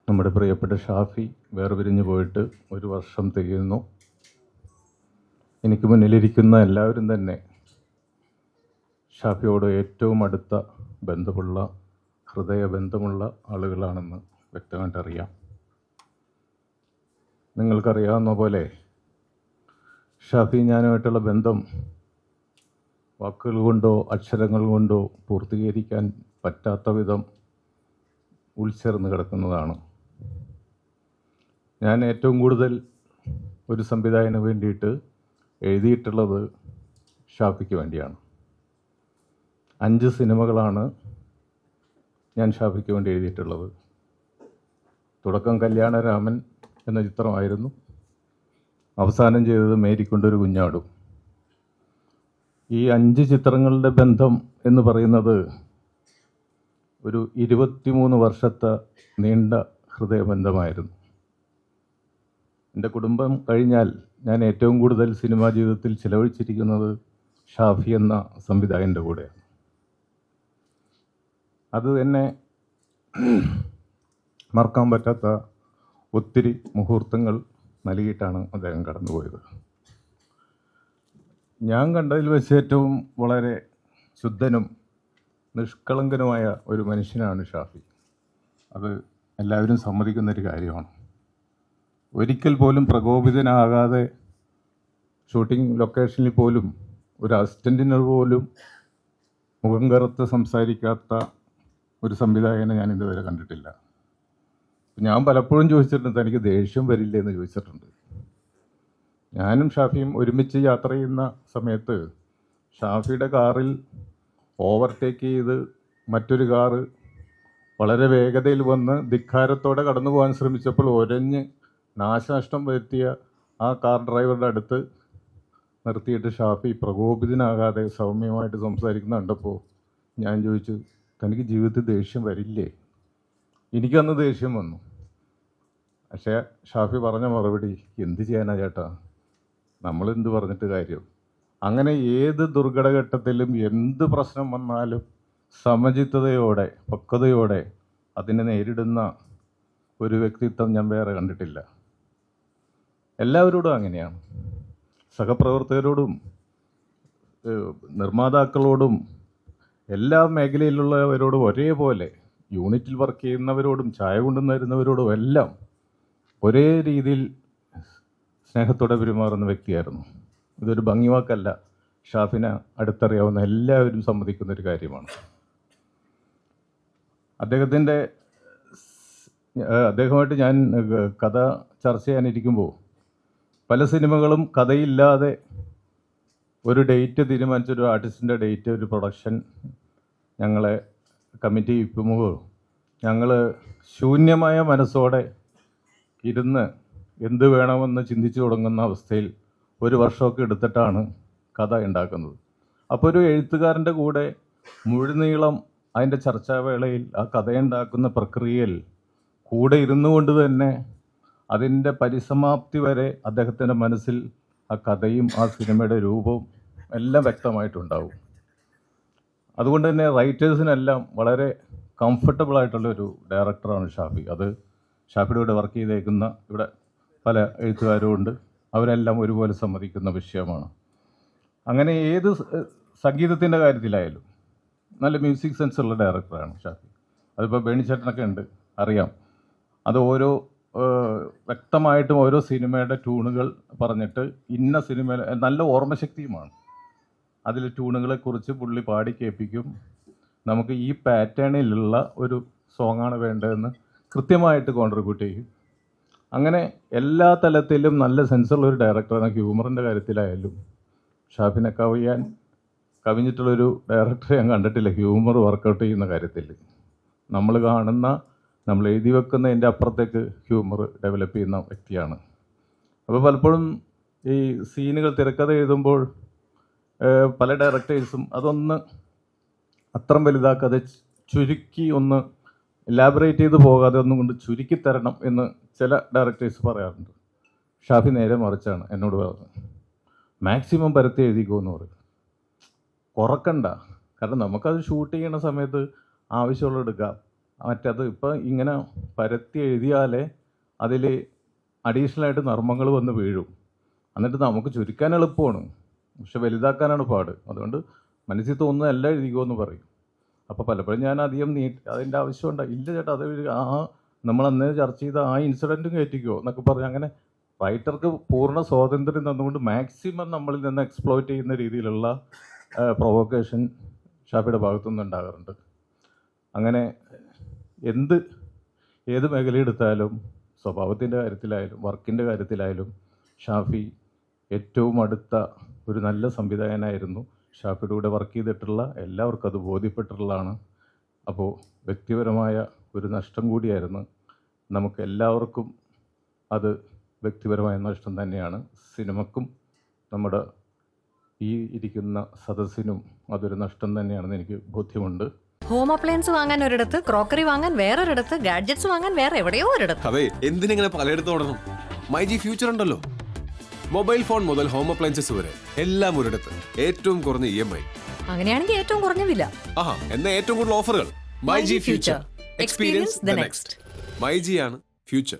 നമ്മുടെ പ്രിയപ്പെട്ട ഷാഫി വേർപിരിഞ്ഞു പോയിട്ട് 1 വർഷം തികയുന്നു. എനിക്ക് മുന്നിലിരിക്കുന്ന എല്ലാവരും തന്നെ ഷാഫിയോട് ഏറ്റവും അടുത്ത ബന്ധമുള്ള ഹൃദയബന്ധമുള്ള ആളുകളാണെന്ന് വ്യക്തമായിട്ട് അറിയാം. നിങ്ങൾക്കറിയാവുന്ന പോലെ ഷാഫി ഞാനുമായിട്ടുള്ള ബന്ധം വാക്കുകൾ കൊണ്ടോ അക്ഷരങ്ങൾ കൊണ്ടോ പൂർത്തീകരിക്കാൻ പറ്റാത്ത വിധം ഉൾച്ചേർന്ന് കിടക്കുന്നതാണ്. ഞാൻ ഏറ്റവും കൂടുതൽ ഒരു സംവിധായകന് വേണ്ടിയിട്ട് എഴുതിയിട്ടുള്ളത് ഷാഫിക്ക് വേണ്ടിയാണ്. 5 സിനിമകളാണ് ഞാൻ ഷാഫിക്ക് വേണ്ടി എഴുതിയിട്ടുള്ളത്. തുടക്കം കല്യാണരാമൻ എന്ന ചിത്രമായിരുന്നു. അവസാനം ചെയ്തത് മേരിക്കൊണ്ടൊരു കുഞ്ഞാടും. ഈ 5 ചിത്രങ്ങളുടെ ബന്ധം എന്ന് പറയുന്നത് ഒരു 23 വർഷത്തെ നീണ്ട ഹൃദയബന്ധമായിരുന്നു. എൻ്റെ കുടുംബം കഴിഞ്ഞാൽ ഞാൻ ഏറ്റവും കൂടുതൽ സിനിമാ ജീവിതത്തിൽ ചിലവഴിച്ചിരിക്കുന്നത് ഷാഫി എന്ന സംവിധായകൻ്റെ കൂടെയാണ്. അത് തന്നെ മറക്കാൻ പറ്റാത്ത ഒത്തിരി മുഹൂർത്തങ്ങൾ നൽകിയിട്ടാണ് അദ്ദേഹം കടന്നുപോയത്. ഞാൻ കണ്ടതിൽ വെച്ച് ഏറ്റവും വളരെ ശുദ്ധനും നിഷ്കളങ്കനുമായ ഒരു മനുഷ്യനാണ് ഷാഫി. അത് എല്ലാവരും സമ്മതിക്കുന്നൊരു കാര്യമാണ്. ഒരിക്കൽ പോലും പ്രകോപിതനാകാതെ ഷൂട്ടിംഗ് ലൊക്കേഷനിൽ പോലും ഒരു അസിസ്റ്റൻറ്റിന് പോലും മുഖം കറുത്ത് സംസാരിക്കാത്ത ഒരു സംവിധായകനെ ഞാൻ ഇതുവരെ കണ്ടിട്ടില്ല. ഞാൻ പലപ്പോഴും ചോദിച്ചിട്ടുണ്ട്, തനിക്ക് ദേഷ്യം വരില്ലേ എന്ന് ചോദിച്ചിട്ടുണ്ട്. ഞാനും ഷാഫിയും ഒരുമിച്ച് യാത്ര ചെയ്യുന്ന സമയത്ത് ഷാഫിയുടെ കാറിൽ ഓവർടേക്ക് ചെയ്ത് മറ്റൊരു കാറ് വളരെ വേഗതയിൽ വന്ന് ധിക്കാരത്തോടെ കടന്നു പോകാൻ ശ്രമിച്ചപ്പോൾ ഒരഞ്ഞ് നാശനഷ്ടം വരുത്തിയ ആ കാർ ഡ്രൈവറുടെ അടുത്ത് നിർത്തിയിട്ട് ഷാഫി പ്രകോപിതനാകാതെ സൗമ്യമായിട്ട് സംസാരിക്കുന്ന കണ്ടപ്പോൾ ഞാൻ ചോദിച്ചു, തനിക്ക് ജീവിതത്തിൽ ദേഷ്യം വരില്ലേ? എനിക്കന്ന് ദേഷ്യം വന്നു. പക്ഷേ ഷാഫി പറഞ്ഞ മറുപടി, എന്ത് ചെയ്യാനാ ചേട്ടാ, നമ്മളെന്ത് പറഞ്ഞിട്ട് കാര്യം. അങ്ങനെ ഏത് ദുർഘടഘട്ടത്തിലും എന്ത് പ്രശ്നം വന്നാലും സമചിത്തതയോടെ പക്വതയോടെ അതിനെ നേരിടുന്ന ഒരു വ്യക്തിത്വം ഞാൻ വേറെ കണ്ടിട്ടില്ല. എല്ലാവരോടും അങ്ങനെയാണ്. സഹപ്രവർത്തകരോടും നിർമ്മാതാക്കളോടും എല്ലാ മേഖലയിലുള്ളവരോടും ഒരേപോലെ, യൂണിറ്റിൽ വർക്ക് ചെയ്യുന്നവരോടും ചായ കൊണ്ടുവരുന്നവരോടും എല്ലാം ഒരേ രീതിയിൽ സ്നേഹത്തോടെ പെരുമാറുന്ന വ്യക്തിയായിരുന്നു. ഇതൊരു ഭംഗിവാക്കല്ല, ഷാഫിനെ അടുത്തറിയാവുന്ന എല്ലാവരും സമ്മതിക്കുന്നൊരു കാര്യമാണ്. അദ്ദേഹമായിട്ട് ഞാൻ കഥ ചർച്ച ചെയ്യാനിരിക്കുമ്പോൾ പല സിനിമകളും കഥയില്ലാതെ ഒരു ഡേറ്റ് തീരുമാനിച്ച, ഒരു ആർട്ടിസ്റ്റിൻ്റെ ഡേറ്റ്, ഒരു പ്രൊഡക്ഷൻ ഞങ്ങളെ കമ്മിറ്റി ഇരിക്കുമ്പോൾ ഞങ്ങൾ ശൂന്യമായ മനസ്സോടെ ഇരുന്ന് എന്ത് വേണമെന്ന് ചിന്തിച്ചു തുടങ്ങുന്ന അവസ്ഥയിൽ 1 വർഷമൊക്കെ എടുത്തിട്ടാണ് കഥ ഉണ്ടാക്കുന്നത്. അപ്പോൾ ഒരു എഴുത്തുകാരൻ്റെ കൂടെ മുഴുനീളം അതിൻ്റെ ചർച്ചാവേളയിൽ ആ കഥയുണ്ടാക്കുന്ന പ്രക്രിയയിൽ കൂടെ ഇരുന്നു കൊണ്ട് തന്നെ അതിൻ്റെ പരിസമാപ്തി വരെ അദ്ദേഹത്തിൻ്റെ മനസ്സിൽ ആ കഥയും ആ സിനിമയുടെ രൂപവും എല്ലാം വ്യക്തമായിട്ടുണ്ടാവും. അതുകൊണ്ട് തന്നെ റൈറ്റേഴ്സിനെല്ലാം വളരെ കംഫർട്ടബിളായിട്ടുള്ളൊരു ഡയറക്ടറാണ് ഷാഫി. അത് ഷാഫിയുടെ കൂടെ വർക്ക് ചെയ്തേക്കുന്ന ഇവിടെ പല എഴുത്തുകാരും ഉണ്ട്, അവരെല്ലാം ഒരുപോലെ സമ്മതിക്കുന്ന വിഷയമാണ്. അങ്ങനെ ഏത് സംഗീതത്തിൻ്റെ കാര്യത്തിലായാലും നല്ല മ്യൂസിക് സെൻസുള്ള ഡയറക്ടറാണ് ഷാഫി. അതിപ്പോൾ ബേണിച്ചേട്ടനൊക്കെ ഉണ്ട്, അറിയാം. അത് ഓരോ വ്യക്തമായിട്ടും ഓരോ സിനിമയുടെ ട്യൂണുകൾ പറഞ്ഞിട്ട് ഇന്ന സിനിമയിൽ നല്ല ഓർമ്മശക്തിയുമാണ്. അതിൽ ട്യൂണുകളെക്കുറിച്ച് പുള്ളി പാടി കേൾപ്പിക്കും. നമുക്ക് ഈ പാറ്റേണിലുള്ള ഒരു സോങ്ങാണ് വേണ്ടതെന്ന് കൃത്യമായിട്ട് കോൺട്രിബ്യൂട്ട് ചെയ്യും. അങ്ങനെ എല്ലാ തലത്തിലും നല്ല സെൻസുള്ളൊരു ഡയറക്ടറാണ്. ഹ്യൂമറിൻ്റെ കാര്യത്തിലായാലും ഷാഫിനെ കവിഞ്ഞിട്ടുള്ളൊരു ഡയറക്ടറെ ഞാൻ കണ്ടിട്ടില്ല ഹ്യൂമർ വർക്കൗട്ട് ചെയ്യുന്ന കാര്യത്തിൽ. നമ്മൾ എഴുതി വെക്കുന്നതിൻ്റെ അപ്പുറത്തേക്ക് ഹ്യൂമർ ഡെവലപ്പ് ചെയ്യുന്ന വ്യക്തിയാണ്. അപ്പോൾ പലപ്പോഴും ഈ സീനുകൾ തിരക്കഥ എഴുതുമ്പോൾ പല ഡയറക്ടേഴ്സും അതൊന്ന് അത്രയും വലുതാക്കാതെ ചുരുക്കി ഒന്ന് എലാബറേറ്റ് ചെയ്ത് പോകാതെ ഒന്നും കൊണ്ട് ചുരുക്കി തരണം എന്ന് ചില ഡയറക്ടേഴ്സ് പറയാറുണ്ട്. ഷാഫി നേരെ മറിച്ചാണ് എന്നോട് പറഞ്ഞത്, മാക്സിമം പരത്തി എഴുതിക്കുമെന്ന് പറയും, കുറക്കണ്ട. കാരണം നമുക്കത് ഷൂട്ട് ചെയ്യുന്ന സമയത്ത് ആവശ്യമുള്ള എടുക്കാം, മറ്റത് ഇപ്പം ഇങ്ങനെ പരത്തി എഴുതിയാലേ അതിൽ അഡീഷണലായിട്ട് നർമ്മങ്ങൾ വന്ന് വീഴും. എന്നിട്ട് നമുക്ക് ചുരുക്കാൻ എളുപ്പമാണ്, പക്ഷെ വലുതാക്കാനാണ് പാട്. അതുകൊണ്ട് മനസ്സിൽ തോന്നുന്നതല്ല എഴുതിക്കുമെന്ന് പറയും. അപ്പോൾ പലപ്പോഴും ഞാൻ അധികം അതിൻ്റെ ആവശ്യമുണ്ട്. ഇല്ല ചേട്ടാ, അത് നമ്മൾ അന്നേ ചർച്ച ചെയ്ത ആ ഇൻസിഡൻറ്റും കയറ്റിക്കോ എന്നൊക്കെ പറഞ്ഞ് അങ്ങനെ റൈറ്റർക്ക് പൂർണ്ണ സ്വാതന്ത്ര്യം തന്നുകൊണ്ട് മാക്സിമം നമ്മളിൽ നിന്ന് എക്സ്പ്ലോയിറ്റ് ചെയ്യുന്ന രീതിയിലുള്ള പ്രൊവോക്കേഷൻ ഷാഫിയുടെ ഭാഗത്തുനിന്ന് ഉണ്ടാകാറുണ്ട്. അങ്ങനെ ഏത് മേഖലയെടുത്താലും, സ്വഭാവത്തിൻ്റെ കാര്യത്തിലായാലും വർക്കിൻ്റെ കാര്യത്തിലായാലും ഷാഫി ഏറ്റവും അടുത്ത ഒരു നല്ല സംവിധായകനായിരുന്നു. ഷാഫിയുടെ കൂടെ വർക്ക് ചെയ്തിട്ടുള്ള എല്ലാവർക്കും അത് ബോധ്യപ്പെട്ടിട്ടുള്ളതാണ്. അപ്പോൾ വ്യക്തിപരമായ ഒരു നഷ്ടം കൂടിയായിരുന്നു. നമുക്ക് എല്ലാവർക്കും അത് വ്യക്തിപരമായ നഷ്ടം തന്നെയാണ്. സിനിമക്കും നമ്മുടെ ഈ ഇരിക്കുന്ന സദസ്സിനും അതൊരു നഷ്ടം തന്നെയാണെന്ന് എനിക്ക് ബോധ്യമുണ്ട്. ഹോം അപ്ലയൻസ് വാങ്ങാൻ ഒരിടത്ത്, ക്രോക്കറി വാങ്ങാൻ വേറൊരിടത്ത്, ഗാഡ്ജറ്റ്സ് വാങ്ങാൻ വേറെ എവിടെയോ ഒരിടത്ത്. അതെ, എന്തിനെങ്ങനെ പലയിടത്തും ഓടണം? മൈ ജി ഫ്യൂച്ചർ ഉണ്ടല്ലോ. മൊബൈൽ ഫോൺ മുതൽ ഹോം അപ്ലയൻസസ് വരെ എല്ലാം ഒരിടത്ത്. ഏറ്റവും കുറഞ്ഞ EMI. അങ്ങനെയാണെങ്കിൽ ഏറ്റവും കുറഞ്ഞ വില. ആഹാ, എന്നാ ഏറ്റവും കൂടുതൽ ഓഫറുകൾ. My G future. Experience the next. My G ആണ് ഫ്യൂച്ചർ.